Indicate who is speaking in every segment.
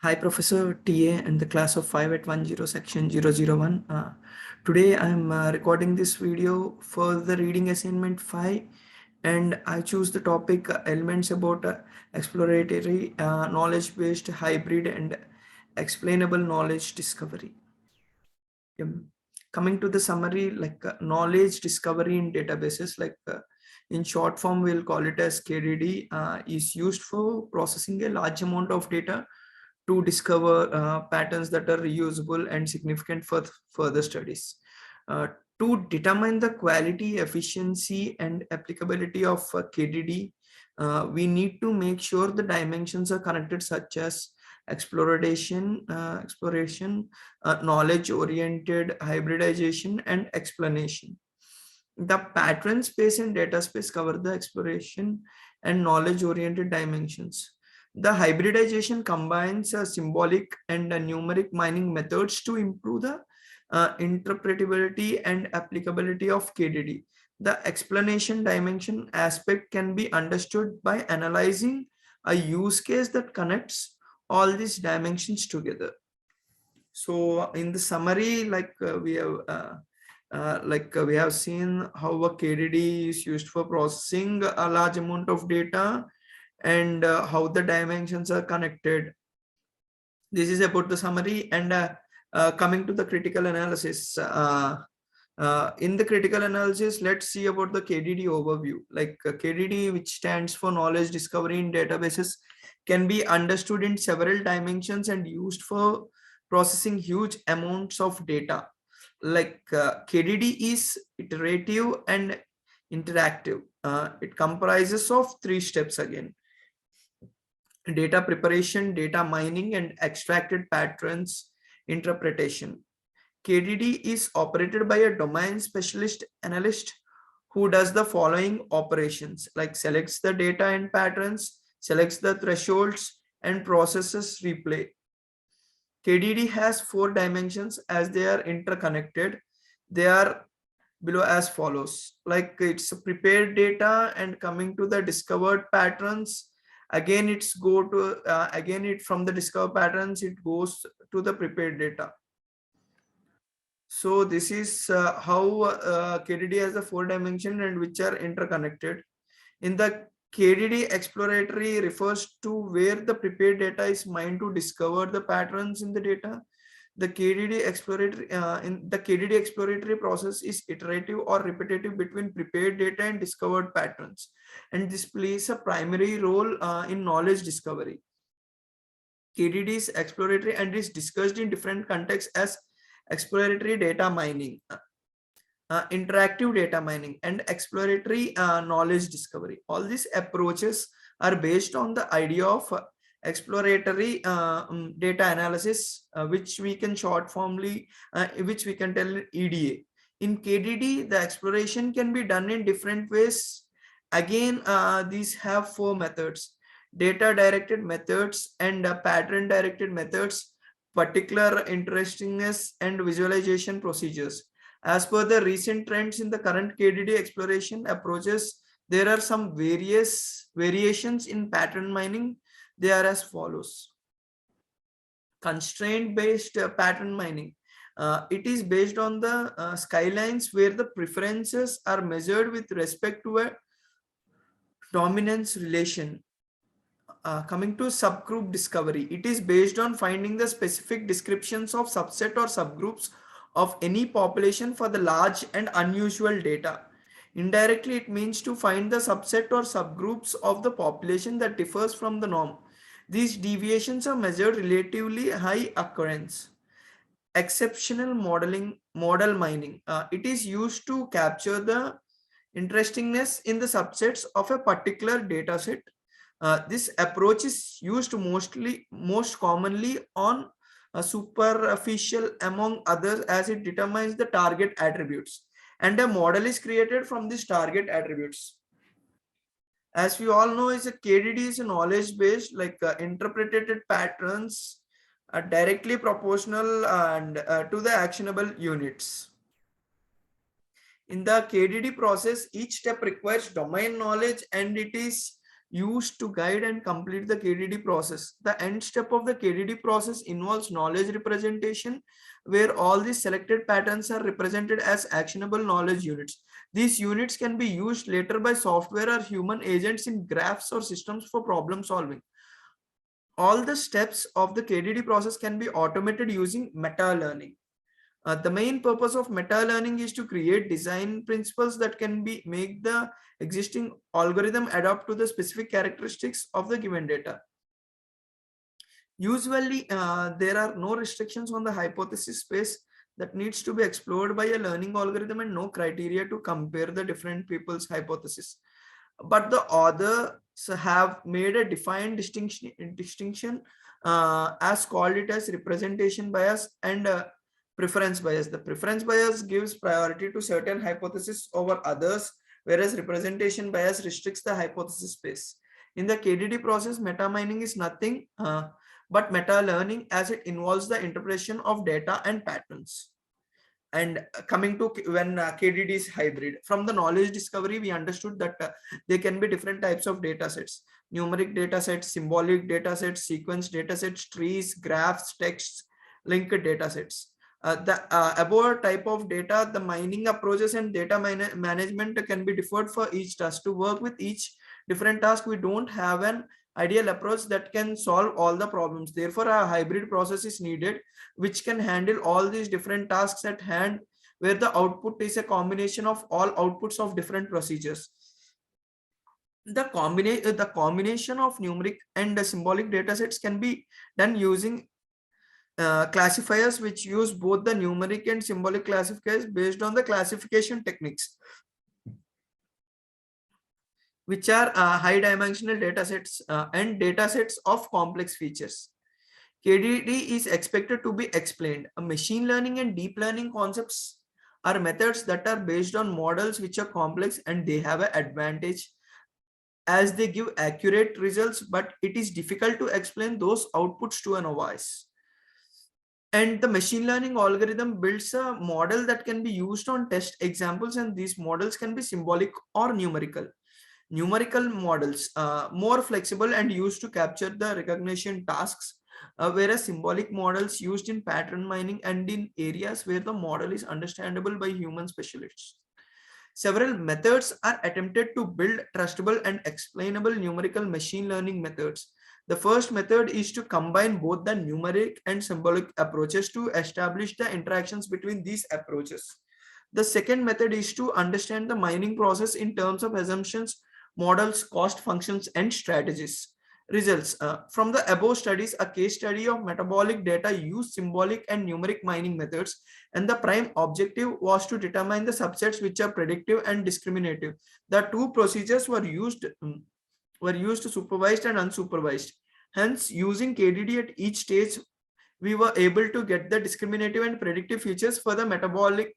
Speaker 1: Hi, Professor TA and the class of 5 at 10 section 001. Today I'm recording this video for the reading assignment 5, and I choose the topic elements about exploratory knowledge-based hybrid and explainable knowledge discovery. Coming to the summary, like knowledge discovery in databases, in short form we'll call it as KDD, is used for processing a large amount of data to discover patterns that are reusable and significant for further studies. To determine the quality, efficiency, and applicability of KDD, we need to make sure the dimensions are connected, such as exploration, knowledge-oriented hybridization, and explanation. The pattern space and data space cover the exploration and knowledge-oriented dimensions. The hybridization combines symbolic and numeric mining methods to improve the interpretability and applicability of KDD. The explanation dimension aspect can be understood by analyzing a use case that connects all these dimensions together. So in the summary, we have seen how a KDD is used for processing a large amount of data, and how the dimensions are connected. This is about the summary, and coming to the critical analysis. In the critical analysis, let's see about the KDD overview. KDD, which stands for knowledge discovery in databases, can be understood in several dimensions and used for processing huge amounts of data. KDD is iterative and interactive. It comprises of 3 steps again: data preparation, data mining, and extracted patterns interpretation. KDD is operated by a domain specialist analyst who does the following operations, like selects the data and patterns, selects the thresholds, and processes replay. KDD has 4 dimensions as they are interconnected. They are below as follows. It's prepared data, and coming to the discovered patterns, again from the discovered patterns it goes to the prepared data. So this is how KDD has a 4 dimension and which are interconnected. In the KDD exploratory refers to where the prepared data is mined to discover the patterns in the data. The KDD exploratory process is iterative or repetitive between prepared data and discovered patterns, and this plays a primary role in knowledge discovery. KDD is exploratory and is discussed in different contexts as exploratory data mining, interactive data mining, and exploratory knowledge discovery. All these approaches are based on the idea of exploratory data analysis, which we can which we can tell EDA. In KDD, the exploration can be done in different ways. Again, these have 4 methods: data directed methods and pattern directed methods, particular interestingness, and visualization procedures. As per the recent trends in the current KDD exploration approaches, there are some variations in pattern mining. They are as follows. Constraint based pattern mining. It is based on the skylines where the preferences are measured with respect to a dominance relation. Coming to subgroup discovery, it is based on finding the specific descriptions of subset or subgroups of any population for the large and unusual data. Indirectly, it means to find the subset or subgroups of the population that differs from the norm. These deviations are measured relatively high occurrence. Exceptional model mining. It is used to capture the interestingness in the subsets of a particular data set. This approach is used most commonly on a superficial among others, as it determines the target attributes, and a model is created from these target attributes. As we all know, is a KDD is a knowledge based, interpreted patterns are directly proportional and to the actionable units. In the KDD process, each step requires domain knowledge, and it is used to guide and complete the KDD process. The end step of the KDD process involves knowledge representation, where all these selected patterns are represented as actionable knowledge units. These units can be used later by software or human agents in graphs or systems for problem solving. All the steps of the KDD process can be automated using meta learning. The main purpose of meta learning is to create design principles that can be make the existing algorithm adapt to the specific characteristics of the given data. Usually, there are no restrictions on the hypothesis space that needs to be explored by a learning algorithm, and no criteria to compare the different people's hypothesis. But the authors have made a defined distinction as called it as representation bias and preference bias. The preference bias gives priority to certain hypotheses over others, whereas representation bias restricts the hypothesis space. In the KDD process, meta mining is nothing but meta learning, as it involves the interpretation of data and patterns. And coming to when KDD is hybrid, from the knowledge discovery we understood that there can be different types of data sets: numeric data sets, symbolic data sets, sequence data sets, trees, graphs, texts, linked data sets. The above type of data, the mining approaches and data management can be differed for each task. To work with each different task, we don't have an ideal approach that can solve all the problems. Therefore, a hybrid process is needed, which can handle all these different tasks at hand, where the output is a combination of all outputs of different procedures. The combination of numeric and symbolic data sets can be done using classifiers, which use both the numeric and symbolic classifiers based on the classification techniques, which are high dimensional data sets and data sets of complex features. KDD is expected to be explained. Machine learning and deep learning concepts are methods that are based on models which are complex, and they have an advantage as they give accurate results, but it is difficult to explain those outputs to a novice. And the machine learning algorithm builds a model that can be used on test examples, and these models can be symbolic or numerical. Numerical models more flexible and used to capture the recognition tasks, whereas symbolic models used in pattern mining and in areas where the model is understandable by human specialists. Several methods are attempted to build trustable and explainable numerical machine learning methods. The first method is to combine both the numeric and symbolic approaches to establish the interactions between these approaches. The second method is to understand the mining process in terms of assumptions, models, cost functions, and strategies. Results from the above studies, a case study of metabolic data used symbolic and numeric mining methods, and the prime objective was to determine the subsets which are predictive and discriminative. The two procedures were used supervised and unsupervised. Hence, using KDD at each stage, we were able to get the discriminative and predictive features for the metabolic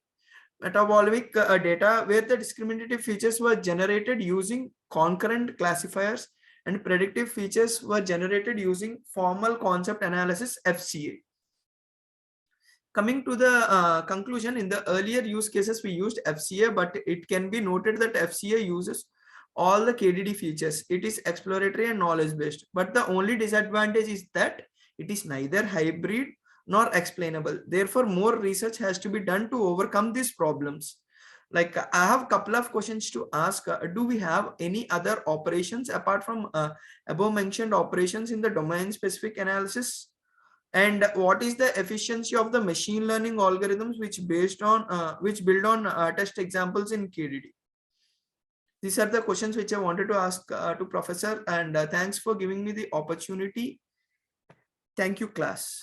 Speaker 1: data, where the discriminative features were generated using concurrent classifiers and predictive features were generated using formal concept analysis, FCA. Coming to the conclusion, in the earlier use cases we used FCA, but it can be noted that FCA uses all the KDD features. It is exploratory and knowledge based, but the only disadvantage is that it is neither hybrid nor explainable. Therefore, more research has to be done to overcome these problems. Like, I have a couple of questions to ask. Do we have any other operations apart from above mentioned operations in the domain specific analysis? And what is the efficiency of the machine learning algorithms which build on test examples in KDD? These are the questions which I wanted to ask to Professor, and thanks for giving me the opportunity. Thank you, class.